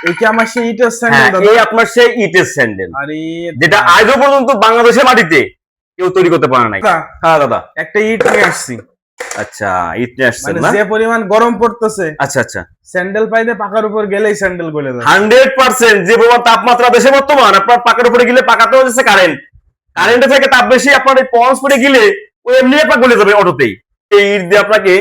এই কি আমার সেই ইটের হ্যাঁ, স্যান্ডেল দাদা? এই আপনার সেই ইটের স্যান্ডেল, আরে যেটা আজও পর্যন্ত বাংলাদেশের মাটিতে কেউ তৈরি করতে পারে নাই। দাদা, হ্যাঁ দাদা। একটা ইট নিয়ে আসছি। আচ্ছা, ইট নিয়ে আসছেন মানে না? যে পরিমাণ গরম পড়তেছে, আচ্ছা আচ্ছা, স্যান্ডেল পাইলে পাকার উপর গেলেই স্যান্ডেল গলে যাবে। 100% যে পরিমাণ তাপমাত্রা দেশে বর্তমান, আপনার পাকার উপরে গেলে পাকাতেও যাচ্ছে কারেন্ট, কারেন্টে থেকে তাপ বেশি, আপনার এই পন্স পরে গেলে ওই এমনি আপনার গলে যাবে অটোতেই। এই ইট দিয়ে আপনাকে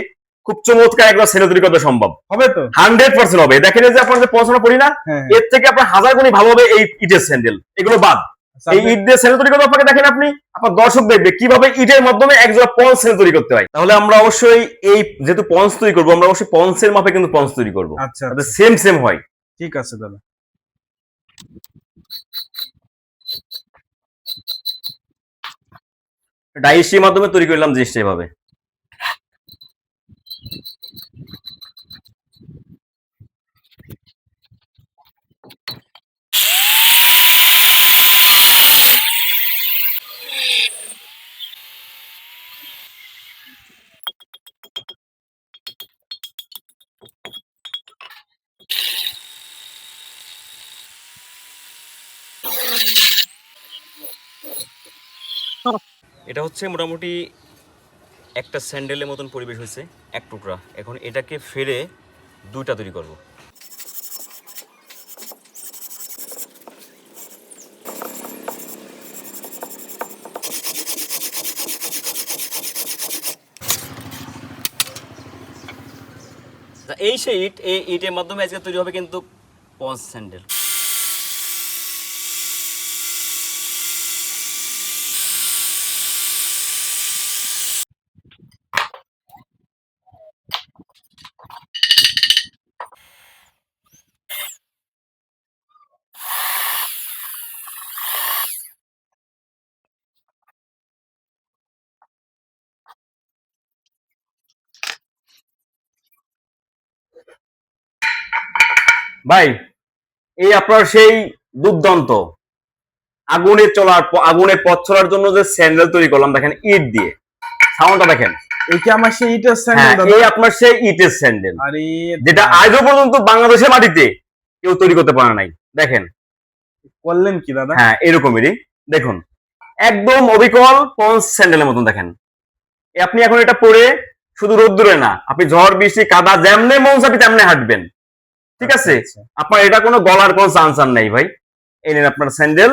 খুব চমৎকার একবার সেলে তৈরি করতে সম্ভব, হবে তো? 100% হবে। দেখেন এই যে আপনার যে পড়াশোনা করি না, হ্যাঁ, এর থেকে আপনার হাজার গুণই ভালো হবে এই ইটের স্যান্ডেল, এগুলো বাদ। আচ্ছা, এই ইট দিয়ে সেল তৈরি করতে আপনাকে দেখেন, আপনি আপনার দর্শক দেখবে কিভাবে ইটের মাধ্যমে একজোড়া পন্স সেল তৈরি করতে হয়। তাহলে আমরা অবশ্যই এই যেহেতু পন্স তৈরি করবো, আমরা অবশ্যই পন্সের মাপে কিন্তু পন্স তৈরি করবো, আচ্ছা যাতে আচ্ছা, সেম সেম হয়। ঠিক আছে দাদা। ডাইসের মাধ্যমে তৈরি করলাম জিনিসটা এভাবে। এটা হচ্ছে মোটামুটি একটা স্যান্ডেলের মতন পরিবেশ হয়েছে, এক টুকরা। এখন এটাকে ফেরে দুইটা তৈরি করব। এই সেই ইট, এই ইটের মাধ্যমে আজকে তৈরি হবে কিন্তু পঞ্চ স্যান্ডেল। ভাই, এই আপনার সেই দুর্দান্ত আগুনে চলার, আগুনে পথ চলার জন্য যে স্যান্ডেল তৈরি করলাম, দেখেন ইট দিয়ে, সাউন্ডটা দেখেন। এই কি আমার সেই ইটের স্যান্ডেল হ্যাঁ, দাদা? এই আপনার সেই ইটের স্যান্ডেল, আরে যেটা আজও পর্যন্ত বাংলাদেশের মাটিতে কেউ তৈরি করতে পারে নাই। দেখেন, করলেন কি দাদা? হ্যাঁ এরকমেরই দেখুন, একদম অবিকল পন্স স্যান্ডেলের মতন দেখেন। আপনি এখন এটা পরে শুধু রোদ্দুরে না, আপনি ঝড় বৃষ্টি কাদা যেমনে মন চাপি তেমনে হাঁটবেন, ঠিক আচ্ছা, আছে? আচ্ছা। আপনার এটা কোনো গলার কোনো চান্স আর নাই ভাই। এই নেন আপনার স্যান্ডেল,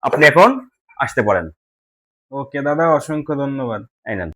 আপনি এখন আসতে পারেন। ওকে দাদা, অসংখ্য ধন্যবাদ। এই নেন।